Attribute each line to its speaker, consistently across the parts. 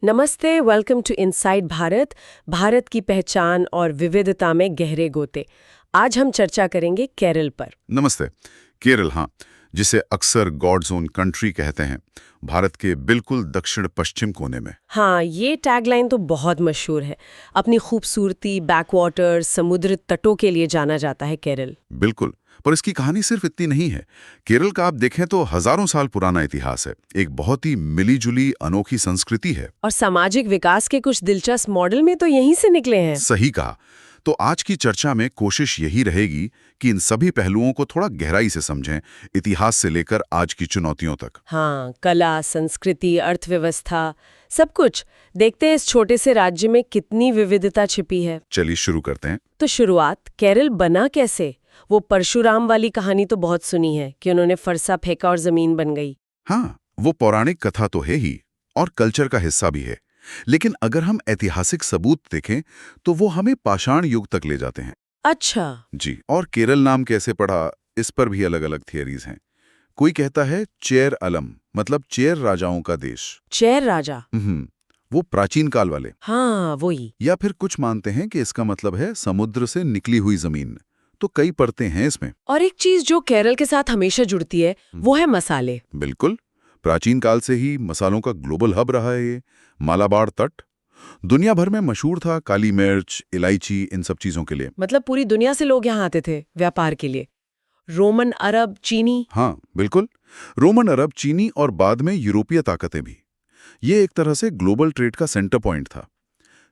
Speaker 1: नमस्ते, welcome to inside Bharat. Bharat की पहचान और विविधता में गहरे गोते। आज हम चर्चा करेंगे केरल पर।
Speaker 2: नमस्ते। केरल, हाँ, जिसे अक्सर गॉड्स ओन कंट्री कहते हैं, भारत के बिल्कुल दक्षिण पश्चिम कोने में।
Speaker 1: हाँ, ये टैगलाइन तो बहुत मशहूर है। अपनी खूबसूरती, बैकवाटर्स, समुद्र तटों के लिए जाना जाता है केरल।
Speaker 2: बिल्कुल, पर इसकी कहानी सिर्फ इतनी नहीं है। केरल का आप देखें तो हजारों साल पुराना इतिहास है। एक बहुत ही मिली-जुली अनोखी संस्कृति है।
Speaker 1: और सामाजिक विकास के कुछ दिलचस्प मॉडल में तो यहीं से निकले हैं।
Speaker 2: सही कहा। तो आज की चर्चा में कोशिश यही रहेगी कि इन सभी पहलुओं को थोड़ा गहराई से समझें, इतिहास से लेकर आज की चुनौतियों तक।
Speaker 1: हाँ, कला, संस्कृति, अर्थव्यवस्था, सब कुछ देखते हैं इस छोटे से राज्य में कितनी विविधता छिपी है।
Speaker 2: चलिए शुरू करते हैं।
Speaker 1: तो शुरुआत केरल बना कैसे? वो परशुराम वाली कहानी तो बहुत सुनी है कि उन्होंने फरसा फेंका और जमीन बन गई।
Speaker 2: हाँ, वो पौराणिक कथा तो है ही और कल्चर का हिस्सा भी है। लेकिन अगर हम ऐतिहासिक सबूत देखें तो वो हमें पाषाण युग तक ले जाते हैं।
Speaker 1: अच्छा।
Speaker 2: जी, और केरल नाम कैसे पड़ा, इस पर भी अलग-अलग थियरीज हैं। कोई कहता है चेर अलम, मतलब चेर राजाओं का देश।
Speaker 1: चेर राजा।
Speaker 2: वो प्राचीन काल वाले।
Speaker 1: हाँ, वही।
Speaker 2: या फिर कुछ मानते हैं कि इसका मतलब है समुद्र से निकली हुई जमीन। तो कई परतें हैं इसमें।
Speaker 1: और एक चीज जो केरल के साथ हमेशा जुड़ती है वो है मसाले।
Speaker 2: बिल्कुल, प्राचीन काल से ही मसालों का ग्लोबल हब रहा है ये। मालाबार तट दुनिया भर में मशहूर था काली मिर्च, इलायची, इन सब चीजों के लिए।
Speaker 1: मतलब पूरी दुनिया से लोग यहाँ आते थे व्यापार के लिए। रोमन, अरब, चीनी।
Speaker 2: हाँ, बिल्कुल। रोमन, अरब, चीनी और बाद में यूरोपीय ताकतें भी। ये एक तरह से ग्लोबल ट्रेड का सेंटर पॉइंट था।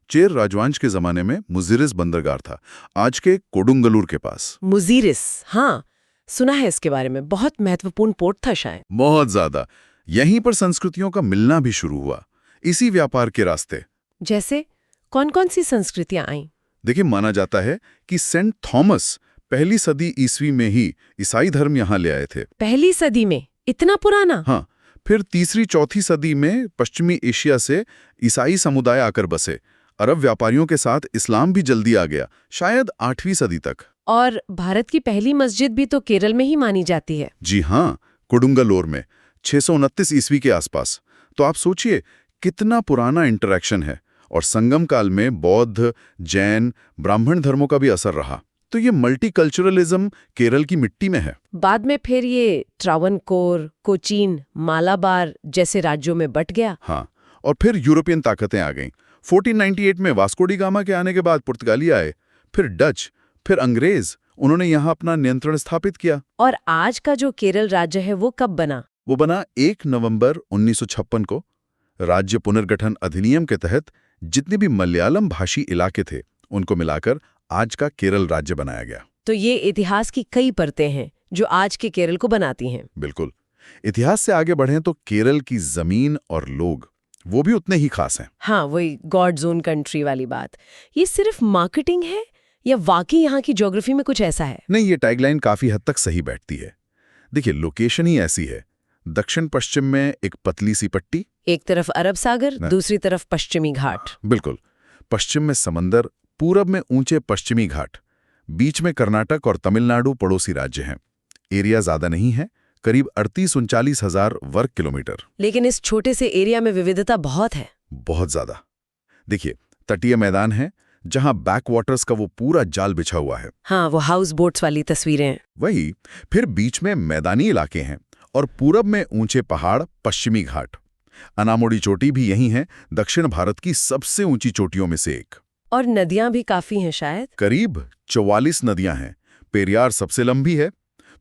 Speaker 2: चेर राजवंश के जमाने में मुजिरिस बंदरगाह था, आज के कोडुंगलूर के पास।
Speaker 1: मुजीरिस, हाँ, सुना है इसके बारे में। बहुत महत्वपूर्ण पोर्ट था शायद।
Speaker 2: बहुत ज्यादा। यहीं पर संस्कृतियों का मिलना भी शुरू हुआ, इसी व्यापार के रास्ते।
Speaker 1: जैसे कौन कौन सी संस्कृतियां आईं?
Speaker 2: देखिए, माना जाता है कि सेंट थॉमस पहली सदी ईस्वी में ही ईसाई धर्म यहाँ ले आए थे।
Speaker 1: पहली सदी में? इतना पुराना?
Speaker 2: हाँ, फिर तीसरी चौथी सदी में पश्चिमी एशिया से ईसाई समुदाय आकर बसे। अरब व्यापारियों के साथ इस्लाम भी जल्दी आ गया, शायद 8वीं सदी तक।
Speaker 1: और भारत की पहली मस्जिद भी तो केरल में ही मानी जाती है।
Speaker 2: जी हाँ, कोडुंगलोर में 629 ईस्वी के आसपास। तो आप सोचिए कितना पुराना इंटरैक्शन है। और संगम काल में बौद्ध, जैन, ब्राह्मण धर्मों का भी असर रहा। तो ये मल्टीकल्चरलिज्म केरल की मिट्टी में है।
Speaker 1: बाद में फिर ये ट्रावनकोर, कोचीन, मालाबार जैसे राज्यों में बट गया।
Speaker 2: हाँ, और फिर यूरोपियन ताकतें आ गईं। 1498 में वास्को डी गामा के आने के बाद पुर्तगाली आए, फिर डच, फिर अंग्रेज। उन्होंने यहाँ अपना नियंत्रण स्थापित किया।
Speaker 1: और आज का जो केरल राज्य है वो कब बना?
Speaker 2: वो बना 1 नवंबर 1956 को। राज्य पुनर्गठन अधिनियम के तहत जितने भी मलयालम भाषी इलाके थे उनको मिलाकर आज का केरल राज्य बनाया गया।
Speaker 1: तो ये इतिहास की कई परतें हैं जो आज के केरल को बनाती हैं।
Speaker 2: बिल्कुल। इतिहास से आगे बढ़ें तो केरल की जमीन और लोग वो भी उतने ही खास हैं।
Speaker 1: हाँ, वही गॉड जोन कंट्री वाली बात। ये सिर्फ मार्केटिंग है या वाकई यहाँ की ज्योग्राफी में कुछ ऐसा है?
Speaker 2: नहीं, ये टैगलाइन काफी हद तक सही बैठती है। देखिए, लोकेशन ही ऐसी है। दक्षिण पश्चिम में एक पतली सी पट्टी,
Speaker 1: एक तरफ अरब सागर, दूसरी तरफ पश्चिमी घाट।
Speaker 2: बिल्कुल। पश्चिम में समंदर, पूरब में ऊंचे पश्चिमी घाट, बीच में कर्नाटक और तमिलनाडु पड़ोसी राज्य हैं। एरिया ज्यादा नहीं है, करीब 38-39 हजार वर्ग किलोमीटर।
Speaker 1: लेकिन इस छोटे से एरिया में विविधता बहुत है।
Speaker 2: बहुत ज्यादा। देखिए, तटीय मैदान है जहां बैक वाटर्स का वो पूरा जाल बिछा हुआ है।
Speaker 1: हाँ, वो हाउस बोट्स वाली तस्वीरें।
Speaker 2: वही। फिर बीच में मैदानी इलाके हैं और पूरब में ऊंचे पहाड़, पश्चिमी घाट। अनामोड़ी चोटी भी यही है, दक्षिण भारत की सबसे ऊंची चोटियों में से एक।
Speaker 1: और नदियां भी काफी हैं शायद।
Speaker 2: करीब 44 नदियां हैं। पेरियार सबसे लंबी है।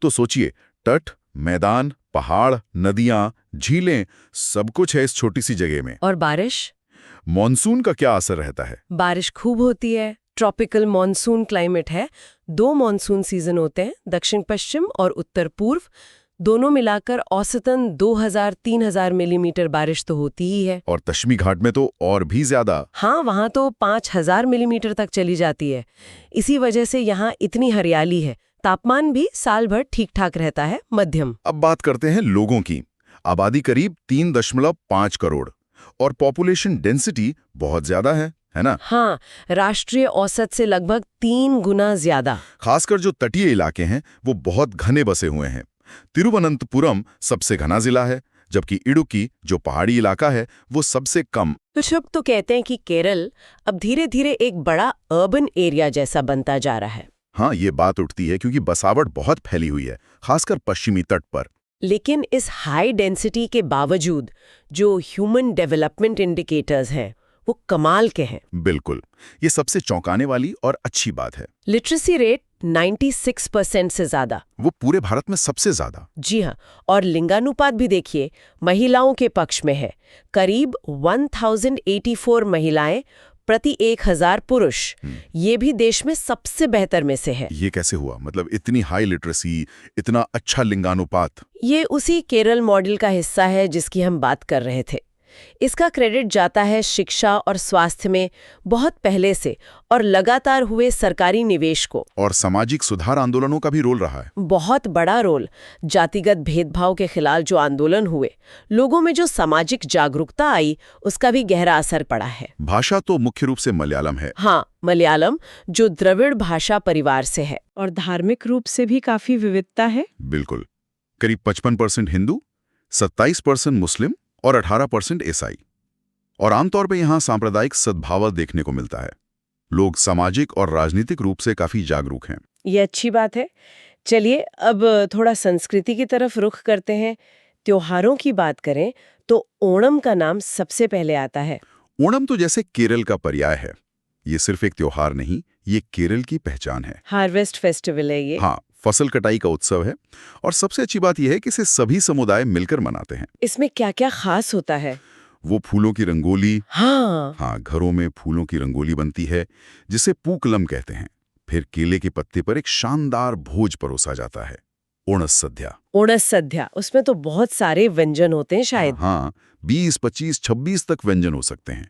Speaker 2: तो सोचिए, तट, मैदान, पहाड़, नदियां, झीलें, सब कुछ है इस छोटी सी जगह में।
Speaker 1: और बारिश?
Speaker 2: मॉनसून का क्या असर रहता है?
Speaker 1: बारिश खूब होती है। ट्रॉपिकल मॉनसून क्लाइमेट है। 2 मॉनसून सीजन होते हैं, दक्षिण पश्चिम और उत्तर पूर्व। दोनों मिलाकर औसतन 2000-3000 मिलीमीटर बारिश तो होती ही है।
Speaker 2: और दक्षिणी घाट में तो और भी ज्यादा।
Speaker 1: हाँ, वहाँ तो 5000 मिलीमीटर तक चली जाती है। इसी वजह से यहाँ इतनी हरियाली है। तापमान भी साल भर ठीक ठाक रहता है, मध्यम।
Speaker 2: अब बात करते हैं लोगों की। आबादी करीब 3.5 करोड़ और पॉपुलेशन डेंसिटी बहुत ज्यादा है ना?
Speaker 1: हाँ, राष्ट्रीय औसत से लगभग 3 गुना ज्यादा।
Speaker 2: खासकर जो तटीय इलाके हैं वो बहुत घने बसे हुए हैं। तिरुवनंतपुरम सबसे घना जिला है, जबकि इडुक्की जो पहाड़ी इलाका है वो सबसे कम।
Speaker 1: तो सब तो कहते हैं कि केरल अब धीरे धीरे एक बड़ा अर्बन एरिया जैसा बनता जा रहा है।
Speaker 2: हाँ, ये बात उठती है क्योंकि बसावट बहुत फैली हुई है, खासकर पश्चिमी तट पर।
Speaker 1: लेकिन इस हाई डेंसिटी के बावजूद जो ह्यूमन डेवलपमेंट इंडिकेटर्स हैं वो कमाल के हैं।
Speaker 2: बिल्कुल, ये सबसे चौंकाने वाली और अच्छी बात है।
Speaker 1: लिटरेसी रेट 96% से ज्यादा।
Speaker 2: वो पूरे भारत में सबसे ज्यादा।
Speaker 1: जी हाँ, और लिंगानुपात भी देखिए, महिलाओं के पक्ष में है। करीब 1084 महिलाएं प्रति 1000 पुरुष। ये भी देश में सबसे बेहतर में से है।
Speaker 2: ये कैसे हुआ? मतलब इतनी हाई लिटरेसी, इतना अच्छा लिंगानुपात?
Speaker 1: ये उसी केरल मॉडल का हिस्सा है जिसकी हम बात कर रहे थे। इसका क्रेडिट जाता है शिक्षा और स्वास्थ्य में बहुत पहले से और लगातार हुए सरकारी निवेश को।
Speaker 2: और सामाजिक सुधार आंदोलनों का भी रोल रहा है।
Speaker 1: बहुत बड़ा रोल। जातिगत भेदभाव के खिलाफ जो आंदोलन हुए, लोगों में जो सामाजिक जागरूकता आई, उसका भी गहरा असर पड़ा है।
Speaker 2: भाषा तो मुख्य रूप से मलयालम है।
Speaker 1: हाँ, मलयालम जो द्रविड़ भाषा परिवार से है।
Speaker 3: और धार्मिक रूप से भी काफी विविधता है।
Speaker 2: बिल्कुल, करीब 55% हिंदू, 27% मुस्लिम और 18% ईसाई। और आमतौर पे यहाँ सांप्रदायिक सद्भाव देखने को मिलता है। लोग सामाजिक और राजनीतिक रूप से काफी जागरूक हैं।
Speaker 1: ये अच्छी बात है। चलिए अब थोड़ा संस्कृति की तरफ रुख करते हैं। त्योहारों की बात करें तो ओणम का नाम सबसे पहले आता है।
Speaker 2: ओणम तो जैसे केरल का पर्याय है। ये सिर्फ एक त्योहार नहीं, ये केरल की पहचान है।
Speaker 1: हार्वेस्ट फेस्टिवल है ये।
Speaker 2: हाँ, फसल कटाई का उत्सव है। और सबसे अच्छी बात यह है कि इसे सभी समुदाय मिलकर मनाते हैं।
Speaker 1: इसमें क्या क्या खास होता है?
Speaker 2: वो फूलों की रंगोली।
Speaker 1: हाँ,
Speaker 2: घरों में फूलों की रंगोली बनती है जिसे पूकलम कहते हैं। फिर केले के पत्ते पर एक शानदार भोज परोसा जाता है, ओणस सद्या।
Speaker 1: ओणस सद्या, उसमें तो बहुत सारे व्यंजन होते हैं शायद।
Speaker 2: हाँ, 20, 25, 26 तक व्यंजन हो सकते हैं।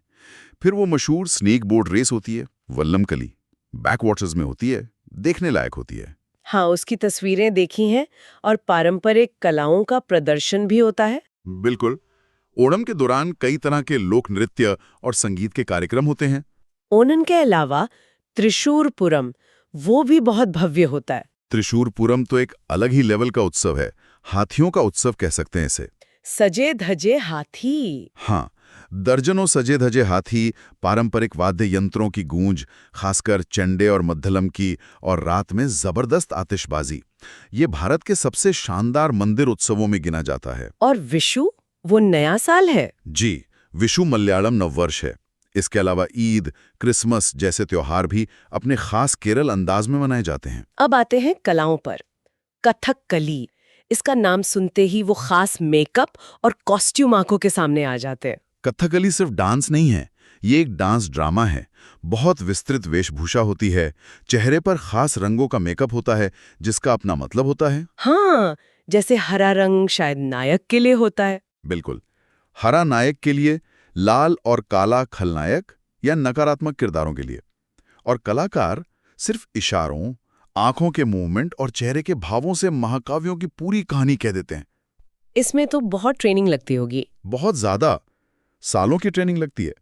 Speaker 2: फिर वो मशहूर स्नेक बोर्ड रेस होती है, वल्लमकली, बैकवाटर्स में होती है, देखने लायक होती है।
Speaker 1: हाँ, उसकी तस्वीरें देखी हैं। और पारंपरिक कलाओं का प्रदर्शन भी होता है।
Speaker 2: बिल्कुल, ओणम के दौरान कई तरह के लोक नृत्य और संगीत के कार्यक्रम होते हैं।
Speaker 1: ओणम के अलावा त्रिशूरपुरम, वो भी बहुत भव्य होता है।
Speaker 2: त्रिशूरपुरम तो एक अलग ही लेवल का उत्सव है। हाथियों का उत्सव कह सकते हैं इसे।
Speaker 1: सजे धजे हाथी।
Speaker 2: हाँ, दर्जनों सजे धजे हाथी, पारंपरिक वाद्य यंत्रों की गूंज, खासकर चंडे और मद्दलम की, और रात में जबरदस्त आतिशबाजी। ये भारत के सबसे शानदार मंदिर उत्सवों में गिना जाता है।
Speaker 1: और विशु, वो नया साल है।
Speaker 2: जी, विशु मलयालम नववर्ष है। इसके अलावा ईद, क्रिसमस जैसे त्योहार भी अपने खास केरल अंदाज में मनाए जाते हैं।
Speaker 1: अब आते हैं कलाओं पर। कथकली, इसका नाम सुनते ही वो खास मेकअप और कॉस्ट्यूम आंखों के सामने आ जाते हैं।
Speaker 2: कथकली सिर्फ डांस नहीं है, ये एक डांस ड्रामा है। बहुत विस्तृत वेशभूषा होती है, चेहरे पर खास रंगों का मेकअप होता है जिसका अपना मतलब होता है।
Speaker 1: हाँ, जैसे हरा रंग शायद नायक के लिए होता है।
Speaker 2: बिल्कुल, हरा नायक के लिए, लाल और काला खलनायक या नकारात्मक किरदारों के लिए। और कलाकार सिर्फ इशारों, आंखों के मूवमेंट और चेहरे के भावों से महाकाव्यों की पूरी कहानी कह देते हैं।
Speaker 1: इसमें तो बहुत ट्रेनिंग लगती होगी।
Speaker 2: बहुत ज्यादा, सालों की ट्रेनिंग लगती है।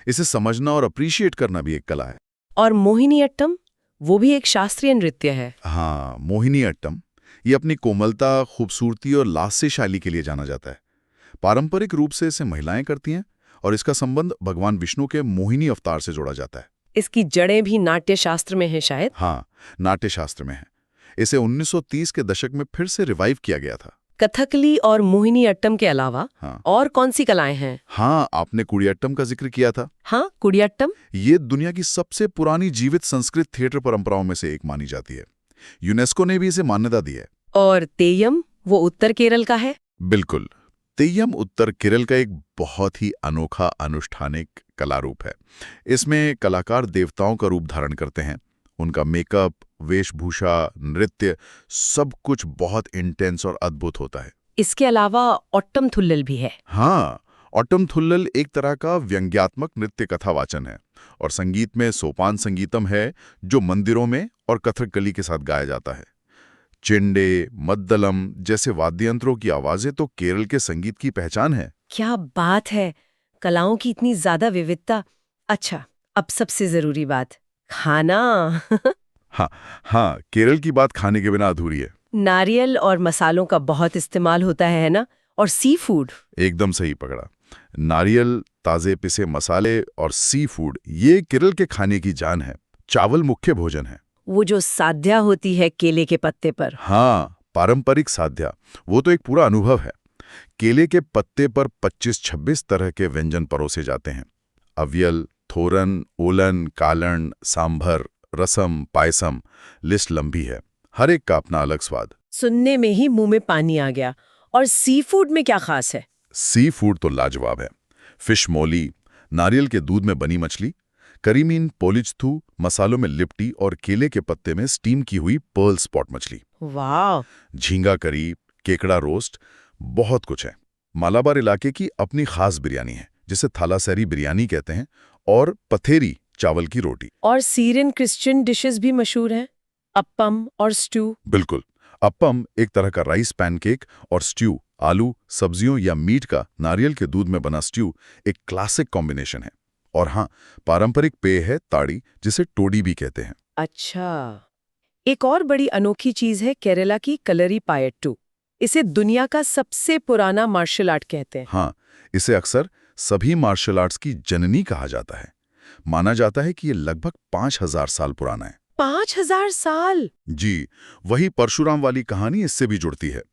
Speaker 2: इसे समझना और अप्रिशिएट करना भी एक कला है।
Speaker 1: और मोहिनीअट्टम, वो भी एक शास्त्रीय नृत्य है।
Speaker 2: हाँ, मोहिनीअट्टम, ये अपनी कोमलता, खूबसूरती और लास्य शैली के लिए जाना जाता है। पारंपरिक रूप से इसे महिलाएं करती हैं और इसका संबंध भगवान विष्णु के मोहिनी अवतार से जोड़ा जाता है।
Speaker 1: इसकी जड़ें भी नाट्य शास्त्र में है शायद।
Speaker 2: हाँ, नाट्य शास्त्र में है। इसे 1930 के दशक में फिर से रिवाइव किया गया था।
Speaker 1: कथकली और मोहिनीअट्टम के अलावा
Speaker 2: हाँ।
Speaker 1: और कौन सी कलाएं हैं?
Speaker 2: हाँ, आपने कुडियाट्टम का जिक्र किया था।
Speaker 1: हाँ, कुडियाट्टम।
Speaker 2: ये दुनिया की सबसे पुरानी जीवित संस्कृत थिएटर परंपराओं में से एक मानी जाती है। यूनेस्को ने भी इसे मान्यता दी है।
Speaker 1: और तेयम, वो उत्तर केरल का है।
Speaker 2: बिल्कुल, तेयम उत्तर केरल का एक बहुत ही अनोखा अनुष्ठानिक कला रूप है। इसमें कलाकार देवताओं का रूप धारण करते हैं। उनका मेकअप, वेशभूषा, नृत्य, सब कुछ बहुत इंटेंस और अद्भुत होता है।
Speaker 1: इसके अलावा ओट्टम थुल्लल भी है।
Speaker 2: हाँ, ओट्टम थुल्लल एक तरह का व्यंग्यात्मक नृत्य कथावाचन है। और संगीत में सोपान संगीतम है, जो मंदिरों में और कथकली के साथ गाया जाता है। चिंडे, मद्दलम जैसे वाद्ययंत्रों की आवाजें तो केरल के संगीत की पहचान है।
Speaker 1: क्या बात है, कलाओं की इतनी ज्यादा विविधता। अच्छा, अब सबसे जरूरी बात, खाना।
Speaker 2: हाँ, केरल की बात खाने के बिना अधूरी है।
Speaker 1: नारियल और मसालों का बहुत इस्तेमाल होता है ना? और सी फूड?
Speaker 2: एकदम सही पकड़ा। नारियल, ताजे पिसे मसाले और सी फूड ये केरल के खाने की जान है। चावल मुख्य भोजन है।
Speaker 1: वो जो साध्या होती है केले के पत्ते पर।
Speaker 2: हाँ, पारंपरिक साध्या, वो तो एक पूरा अनुभव है। केले के पत्ते पर 25-26 तरह के व्यंजन परोसे जाते हैं। अवियल, थोरन, ओलन, कालन, सांभर, रसम, पायसम, लिस्ट लंबी है। हर एक का अपना अलग स्वाद।
Speaker 1: सुनने में ही मुंह में पानी आ गया। और सी फूड में क्या खास है?
Speaker 2: सी फूड तो लाजवाब है। फिश मोली, नारियल के दूध में बनी मछली, करीमीन, पोलिचथू, मसालों में लिपटी और केले के पत्ते में स्टीम की हुई पर्ल स्पॉट मछली।
Speaker 1: वाह!
Speaker 2: झींगा करी, केकड़ा रोस्ट, बहुत कुछ है। मालाबार इलाके की अपनी खास बिरयानी है, जिसे थालासेरी बिरयानी कहते हैं, और पथेरी, चावल की रोटी।
Speaker 1: और सीरियन क्रिश्चियन डिशेस भी मशहूर हैं, अप्पम और स्ट्यू।
Speaker 2: बिल्कुल। अप्पम एक तरह का राइस पैनकेक और स्ट्यू, आलू, सब्जियों या मीट का नारियल के दूध में बना स्ट्यू एक क्लासिक कॉम्बिनेशन है। और हाँ, पारंपरिक पेय है ताड़ी, जिसे टोडी भी कहते हैं।
Speaker 1: अच्छा, एक और बड़ी अनोखी चीज है केरला की कलरी पायट्टू। इसे दुनिया का सबसे पुराना मार्शल आर्ट कहते हैं।
Speaker 2: हाँ, इसे अक्सर सभी मार्शल आर्ट्स की जननी कहा जाता है। माना जाता है कि ये लगभग 5000 साल पुराना है।
Speaker 1: 5000 साल?
Speaker 2: जी, वही परशुराम वाली कहानी इससे भी जुड़ती है।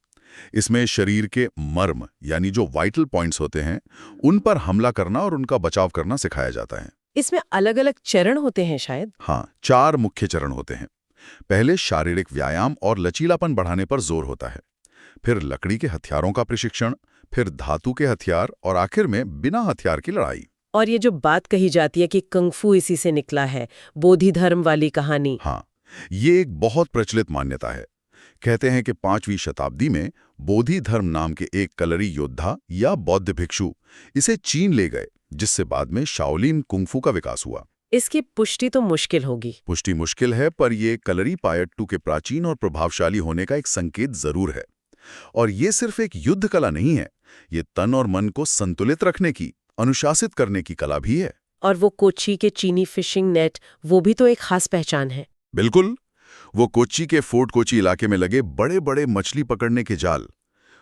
Speaker 2: इसमें शरीर के मर्म यानी जो वाइटल पॉइंट्स होते हैं, उन पर हमला करना और उनका बचाव करना सिखाया जाता है।
Speaker 1: इसमें अलग-अलग चरण होते हैं शायद?
Speaker 2: हाँ, 4 मुख्य चरण होते हैं। पहले शारीरिक व्यायाम और लचीलापन बढ़ाने पर जोर होता है। फिर लकड़ी के हथियारों का प्रशिक्षण, फिर धातु के हथियार और आखिर में बिना हथियार की लड़ाई।
Speaker 1: और ये जो बात कही जाती है कि कंगफू इसी से निकला है, बोधि धर्म वाली कहानी।
Speaker 2: हाँ, ये एक बहुत प्रचलित मान्यता है। कहते हैं कि 5वीं शताब्दी में बोधि धर्म नाम के एक कलरी योद्धा या बौद्ध भिक्षु इसे चीन ले गए, जिससे बाद में शाओलिन कुंगफू का विकास हुआ।
Speaker 1: इसकी पुष्टि तो मुश्किल होगी।
Speaker 2: पुष्टि मुश्किल है, पर ये कलरी पायट्टू के प्राचीन और प्रभावशाली होने का एक संकेत जरूर है। और ये सिर्फ एक युद्ध कला नहीं है, ये तन और मन को संतुलित रखने की, अनुशासित करने की कला भी है।
Speaker 1: और वो कोच्चि के चीनी फिशिंग नेट, वो भी तो एक खास पहचान है।
Speaker 2: बिल्कुल, वो कोच्चि के फोर्ट कोच्चि इलाके में लगे बड़े बड़े मछली पकड़ने के जाल,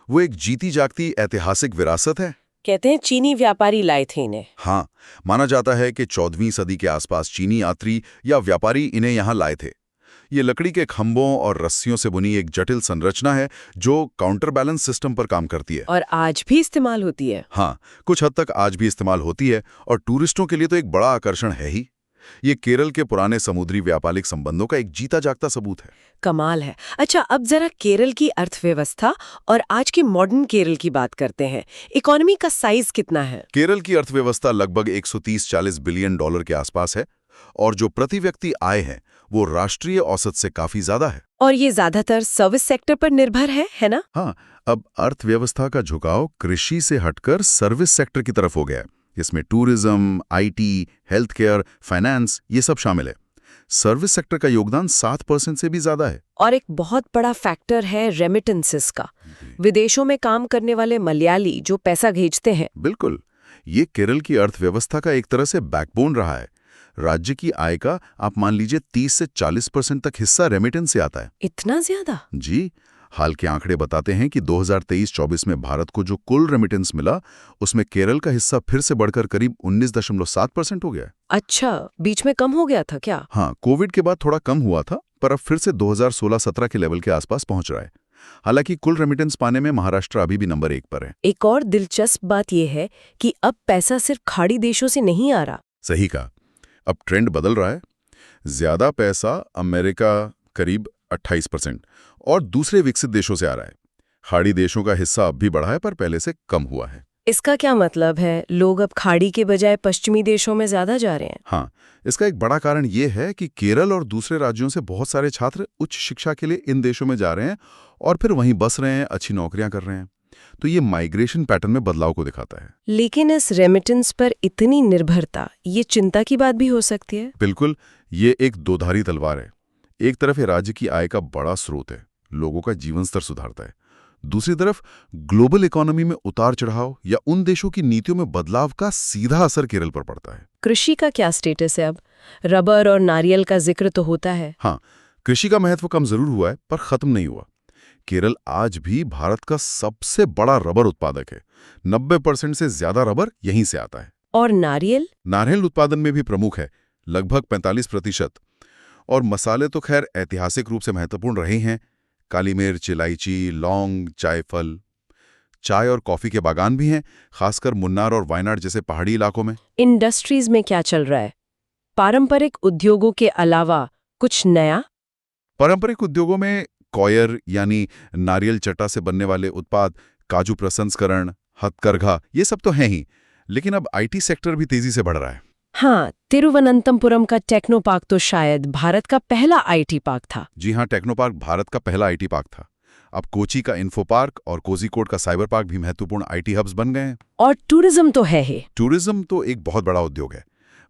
Speaker 2: वो एक जीती जागती ऐतिहासिक विरासत है।
Speaker 1: कहते हैं चीनी व्यापारी लाए थे इन्हें।
Speaker 2: हाँ, माना जाता है कि 14वीं सदी के आसपास चीनी यात्री या व्यापारी इन्हें यहाँ लाए थे। ये लकड़ी के खंभों और रस्सियों से बुनी एक जटिल संरचना है जो काउंटर बैलेंस सिस्टम पर काम करती है।
Speaker 1: और आज भी इस्तेमाल होती है।
Speaker 2: हाँ, कुछ हद तक आज भी इस्तेमाल होती है और टूरिस्टों के लिए तो एक बड़ा आकर्षण है ही। ये केरल के पुराने समुद्री व्यापारिक संबंधों का एक जीता जागता सबूत है।
Speaker 1: कमाल है। अच्छा, अब जरा केरल की अर्थव्यवस्था और आज के मॉडर्न केरल की बात करते हैं। इकोनॉमी का साइज कितना है?
Speaker 2: केरल की अर्थव्यवस्था लगभग 130-40 बिलियन डॉलर के आसपास है और जो प्रति व्यक्ति आय है वो राष्ट्रीय औसत से काफी ज्यादा है।
Speaker 1: और ये ज्यादातर सर्विस सेक्टर पर निर्भर है ना?
Speaker 2: हाँ, अब अर्थव्यवस्था का झुकाव कृषि से हटकर सर्विस सेक्टर की तरफ हो गया है। इसमें tourism, IT, health care, finance ये सब शामिल है। सर्विस सेक्टर का योगदान 7% से भी ज्यादा है।
Speaker 1: और एक बहुत बड़ा फैक्टर है रेमिटेंसेस का। विदेशों में काम करने वाले मलयाली जो पैसा भेजते हैं।
Speaker 2: बिल्कुल, ये केरल की अर्थव्यवस्था का एक तरह से बैकबोन रहा है। राज्य की आय का आप मान लीजिए 30 से 40% तक हिस्सा रेमिटेंस से आता है।
Speaker 1: इतना ज्यादा?
Speaker 2: जी, हाल के आंकड़े बताते हैं कि 2023-24 में भारत को जो कुल रेमिटेंस मिला, उसमें केरल का हिस्सा फिर से बढ़कर करीब 19.7% हो गया।
Speaker 1: अच्छा, बीच में कम हो गया था क्या?
Speaker 2: हाँ, कोविड के बाद थोड़ा कम हुआ था, पर अब फिर से 2016-17 के लेवल के आसपास पहुंच रहा है। हालांकि कुल रेमिटेंस पाने में महाराष्ट्र अभी भी नंबर 1 पर है।
Speaker 1: एक और दिलचस्प बात यह है कि अब पैसा सिर्फ खाड़ी देशों से नहीं आ रहा।
Speaker 2: सही कहा, अब ट्रेंड बदल रहा है। ज्यादा पैसा अमेरिका करीब 28% और दूसरे विकसित देशों से आ रहा है। खाड़ी देशों का हिस्सा अब भी बढ़ा है, पर पहले से कम हुआ है।
Speaker 1: इसका क्या मतलब है? लोग अब खाड़ी के बजाय पश्चिमी देशों में ज्यादा जा रहे हैं?
Speaker 2: हाँ, इसका एक बड़ा कारण ये है कि केरल और दूसरे राज्यों से बहुत सारे छात्र उच्च शिक्षा के लिए इन देशों में जा रहे हैं और फिर वहीं बस रहे हैं, अच्छी नौकरियां कर रहे हैं। तो ये माइग्रेशन पैटर्न में बदलाव को दिखाता है।
Speaker 1: लेकिन इस रेमिटेंस पर इतनी निर्भरता, ये चिंता की बात भी हो सकती है।
Speaker 2: बिल्कुल, ये एक दोधारी तलवार है। एक तरफ ये राज्य की आय का बड़ा स्रोत है, लोगों का जीवन स्तर सुधारता है। दूसरी तरफ ग्लोबल इकोनॉमी में उतार चढ़ाव या उन देशों की नीतियों में बदलाव का सीधा असर केरल पर पड़ता है।
Speaker 1: कृषि का क्या स्टेटस है अब? रबर और नारियल का जिक्र तो होता है।
Speaker 2: हाँ, कृषि का महत्व कम जरूर हुआ है, पर खत्म नहीं हुआ। केरल आज भी भारत का सबसे बड़ा रबर उत्पादक है। 90% से ज्यादा रबर यहीं से आता है।
Speaker 1: और नारियल?
Speaker 2: नारियल उत्पादन में भी प्रमुख है, लगभग 45%। और मसाले तो खैर ऐतिहासिक रूप से महत्वपूर्ण रहे हैं। काली मिर्च, इलायची, लौंग, जायफल। चाय और कॉफी के बागान भी हैं, खासकर मुन्नार और वायनाड जैसे पहाड़ी इलाकों में।
Speaker 1: इंडस्ट्रीज में क्या चल रहा है? पारंपरिक उद्योगों के अलावा कुछ नया?
Speaker 2: पारंपरिक उद्योगों में कॉयर यानी नारियल चटा से बनने वाले उत्पाद, काजू प्रसंस्करण, हथकरघा, ये सब तो हैं ही। लेकिन अब आईटी सेक्टर भी तेजी से बढ़ रहा है।
Speaker 1: हाँ, तिरुवनंतपुरम का टेक्नो पार्क तो शायद भारत का पहला आईटी पार्क था।
Speaker 2: जी हाँ, टेक्नो पार्क भारत का पहला आईटी पार्क था। अब कोची का इन्फो पार्क और कोझिकोड का साइबर पार्क भी महत्वपूर्ण आईटी हब्स बन गए हैं।
Speaker 1: और टूरिज्म तो है ही।
Speaker 2: टूरिज्म तो एक बहुत बड़ा उद्योग है।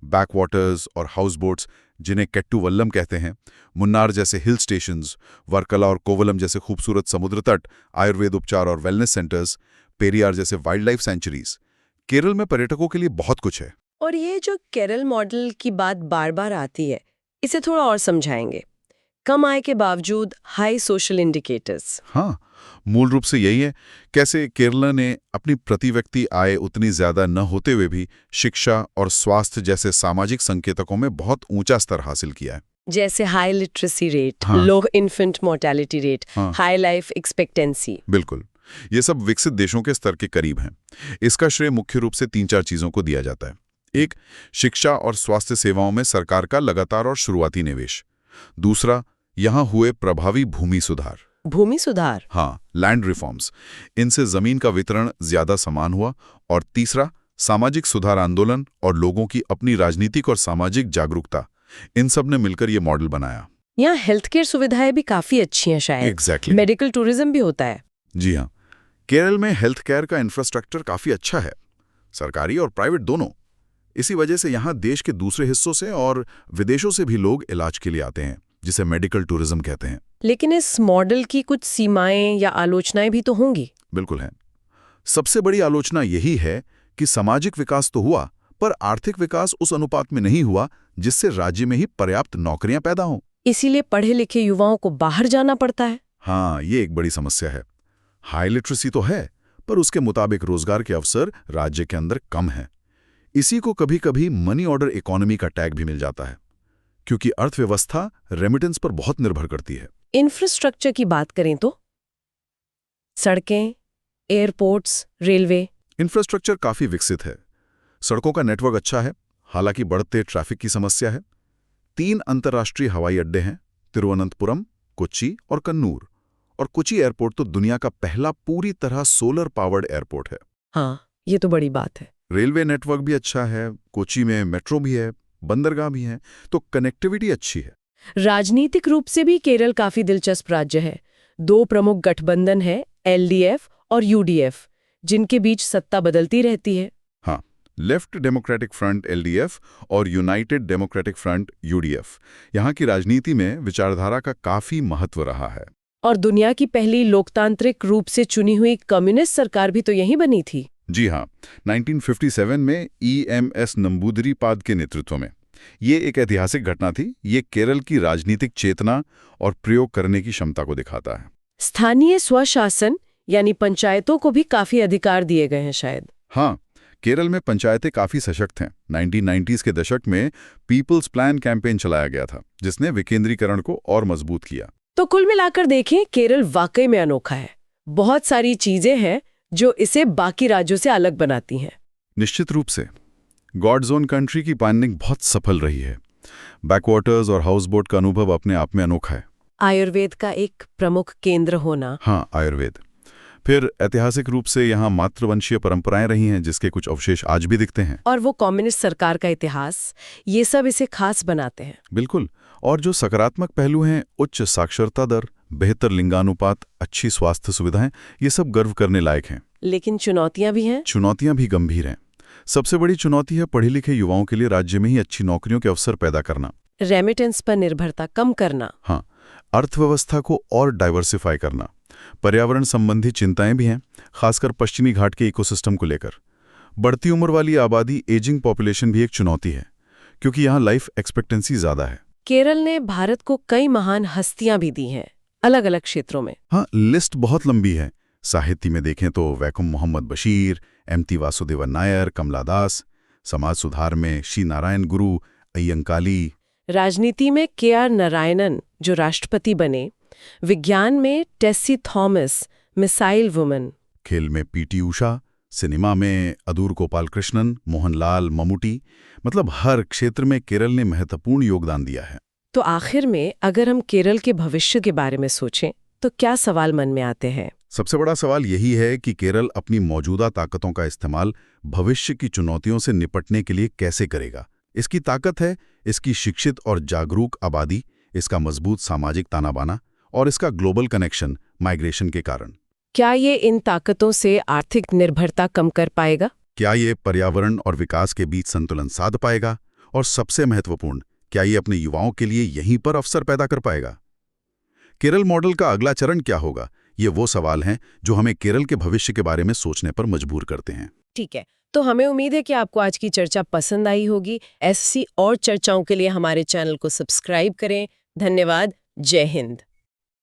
Speaker 2: बैकवाटर्स और हाउस बोट्स, जिन्हें केट्टुवल्लम कहते हैं, मुन्नार जैसे हिल स्टेशंस, वर्कला और कोवलम जैसे खूबसूरत समुद्र तट, आयुर्वेद उपचार और वेलनेस सेंटर्स, पेरियार जैसे वाइल्ड लाइफ सेंचुरीज। केरल में पर्यटकों के लिए बहुत कुछ है।
Speaker 1: और ये जो केरल मॉडल की बात बार बार आती है, इसे थोड़ा और समझाएंगे। कम आय के बावजूद हाई सोशल इंडिकेटर्स।
Speaker 2: हाँ, मूल रूप से यही है। कैसे केरल ने अपनी प्रति व्यक्ति आय उतनी ज्यादा न होते हुए भी शिक्षा और स्वास्थ्य जैसे सामाजिक संकेतकों में बहुत ऊंचा स्तर हासिल किया है।
Speaker 1: जैसे हाई लिटरेसी रेट,
Speaker 2: हाँ।
Speaker 1: लो इन्फेंट मोर्टेलिटी रेट,
Speaker 2: हाँ।
Speaker 1: High life expectancy.
Speaker 2: बिल्कुल, ये सब विकसित देशों के स्तर के करीब हैं। इसका श्रेय मुख्य रूप से 3-4 चीजों को दिया जाता है। एक, शिक्षा और स्वास्थ्य सेवाओं में सरकार का लगातार और शुरुआती निवेश। दूसरा, यहाँ हुए प्रभावी भूमि सुधार।
Speaker 1: भूमि सुधार?
Speaker 2: हाँ, लैंड रिफॉर्म्स। इनसे जमीन का वितरण ज्यादा समान हुआ। और तीसरा, सामाजिक सुधार आंदोलन और लोगों की अपनी राजनीतिक और सामाजिक जागरूकता। इन सब ने मिलकर ये मॉडल बनाया।
Speaker 1: यहाँ हेल्थ केयर सुविधाएं भी काफी अच्छी हैं शायद।
Speaker 2: एग्जैक्टली।
Speaker 1: मेडिकल टूरिज्म भी होता है।
Speaker 2: जी हाँ, केरल में हेल्थ केयर का इंफ्रास्ट्रक्चर काफी अच्छा है, सरकारी और प्राइवेट दोनों। इसी वजह से यहाँ देश के दूसरे हिस्सों से और विदेशों से भी लोग इलाज के लिए आते हैं, जिसे मेडिकल टूरिज्म कहते हैं।
Speaker 1: लेकिन इस मॉडल की कुछ सीमाएं या आलोचनाएं भी तो होंगी।
Speaker 2: बिल्कुल है। सबसे बड़ी आलोचना यही है कि सामाजिक विकास तो हुआ, पर आर्थिक विकास उस अनुपात में नहीं हुआ जिससे राज्य में ही पर्याप्त नौकरियां पैदा हों।
Speaker 1: इसीलिए पढ़े लिखे युवाओं को बाहर जाना पड़ता है।
Speaker 2: हाँ, ये एक बड़ी समस्या है। हाई लिटरेसी तो है, पर उसके मुताबिक रोजगार के अवसर राज्य के अंदर कम है। इसी को कभी कभी मनी ऑर्डर इकोनॉमी का टैग भी मिल जाता है, क्योंकि अर्थव्यवस्था रेमिटेंस पर बहुत निर्भर करती है।
Speaker 1: इंफ्रास्ट्रक्चर की बात करें तो सड़कें, एयरपोर्ट्स, रेलवे।
Speaker 2: इंफ्रास्ट्रक्चर काफी विकसित है। सड़कों का नेटवर्क अच्छा है, हालांकि बढ़ते ट्रैफिक की समस्या है। 3 अंतर्राष्ट्रीय हवाई अड्डे हैं, तिरुवनंतपुरम, कोच्चि और कन्नूर। और कोच्चि एयरपोर्ट तो दुनिया का पहला पूरी तरह सोलर पावर्ड एयरपोर्ट है।
Speaker 1: हाँ, ये तो बड़ी बात है।
Speaker 2: रेलवे नेटवर्क भी अच्छा है, कोच्चि में मेट्रो भी है, बंदरगाह भी है, तो कनेक्टिविटी अच्छी है।
Speaker 1: राजनीतिक रूप से भी केरल काफी दिलचस्प राज्य है। 2 प्रमुख गठबंधन है, एलडीएफ और यूडीएफ, जिनके बीच सत्ता बदलती रहती है।
Speaker 2: हाँ, लेफ्ट डेमोक्रेटिक फ्रंट एलडीएफ और यूनाइटेड डेमोक्रेटिक फ्रंट यूडीएफ। यहाँ की राजनीति में विचारधारा का काफी महत्व रहा है।
Speaker 1: और दुनिया की पहली लोकतांत्रिक रूप से चुनी हुई कम्युनिस्ट सरकार भी तो यहीं बनी थी।
Speaker 2: जी हाँ, 1957 में ईएमएस नंबूदरीपाद के नेतृत्व में। ये एक ऐतिहासिक घटना थी। ये केरल की राजनीतिक चेतना और प्रयोग करने की क्षमता को दिखाता है।
Speaker 1: स्थानीय स्वशासन यानी पंचायतों को भी काफी अधिकार दिए गए हैं शायद।
Speaker 2: हाँ, केरल में पंचायतें काफी सशक्त हैं। 1990s के दशक में पीपल्स प्लान कैंपेन चलाया गया था, जिसने विकेंद्रीकरण को और मजबूत किया।
Speaker 1: तो कुल मिलाकर देखें, केरल वाकई में अनोखा है। बहुत सारी चीजें हैं जो इसे बाकी राज्यों से अलग बनाती हैं।
Speaker 2: निश्चित रूप से गॉड्स ओन कंट्री की प्लानिंग बहुत सफल रही है। बैकवाटर्स और हाउस बोट का अनुभव अपने आप में अनोखा है।
Speaker 1: आयुर्वेद का एक प्रमुख केंद्र होना।
Speaker 2: हाँ, आयुर्वेद। फिर ऐतिहासिक रूप से यहाँ मातृवंशीय परंपराएं रही हैं, जिसके कुछ अवशेष आज भी दिखते हैं।
Speaker 1: और वो कम्युनिस्ट सरकार का इतिहास, ये सब इसे खास बनाते हैं।
Speaker 2: बिल्कुल। और जो सकारात्मक पहलू हैं, उच्च साक्षरता दर, बेहतर लिंगानुपात, अच्छी स्वास्थ्य सुविधाएं, ये सब गर्व करने लायक हैं।
Speaker 1: लेकिन चुनौतियां भी हैं।
Speaker 2: चुनौतियां भी गंभीर हैं। सबसे बड़ी चुनौती है पढ़े लिखे युवाओं के लिए राज्य में ही अच्छी नौकरियों के अवसर पैदा करना।
Speaker 1: रेमिटेंस पर निर्भरता कम करना।
Speaker 2: हाँ, अर्थव्यवस्था को और डाइवर्सिफाई करना। पर्यावरण संबंधी चिंताएं भी हैं, खासकर पश्चिमी घाट के इकोसिस्टम को लेकर। बढ़ती उम्र वाली आबादी, एजिंग पॉपुलेशन भी एक चुनौती है, क्योंकि यहाँ लाइफ एक्सपेक्टेंसी ज्यादा है।
Speaker 1: केरल ने भारत को कई महान हस्तियां भी दी हैं, अलग अलग क्षेत्रों में।
Speaker 2: हाँ, लिस्ट बहुत लंबी है। साहित्य में देखें तो वैकम मोहम्मद बशीर, एम.टी. वासुदेवन नायर, कमला दास। समाज सुधार में श्री नारायण गुरु, अय्यंकाली।
Speaker 1: राजनीति में के.आर. नारायणन, जो राष्ट्रपति बने। विज्ञान में टेसी थॉमस, मिसाइल वुमन।
Speaker 2: खेल में पी.टी. उषा। सिनेमा में अदूर गोपाल कृष्णन, मोहनलाल, ममूटी। मतलब हर क्षेत्र में केरल ने महत्वपूर्ण योगदान दिया है।
Speaker 1: तो आखिर में अगर हम केरल के भविष्य के बारे में सोचें तो क्या सवाल मन में आते हैं?
Speaker 2: सबसे बड़ा सवाल यही है कि केरल अपनी मौजूदा ताकतों का इस्तेमाल भविष्य की चुनौतियों से निपटने के लिए कैसे करेगा। इसकी ताकत है इसकी शिक्षित और जागरूक आबादी, इसका मजबूत सामाजिक तानाबाना और इसका ग्लोबल कनेक्शन माइग्रेशन के कारण।
Speaker 1: क्या ये इन ताकतों से आर्थिक निर्भरता कम कर पाएगा?
Speaker 2: क्या ये पर्यावरण और विकास के बीच संतुलन साध पाएगा? और सबसे महत्वपूर्ण, क्या ये अपने युवाओं के लिए यहीं पर अवसर पैदा कर पाएगा? केरल मॉडल का अगला चरण क्या होगा? ये वो सवाल हैं जो हमें केरल के भविष्य के बारे में सोचने पर मजबूर करते हैं।
Speaker 1: ठीक है, तो हमें उम्मीद है कि आपको आज की चर्चा पसंद आई होगी। ऐसी और चर्चाओं के लिए हमारे चैनल को सब्सक्राइब करें। धन्यवाद। जय हिंद।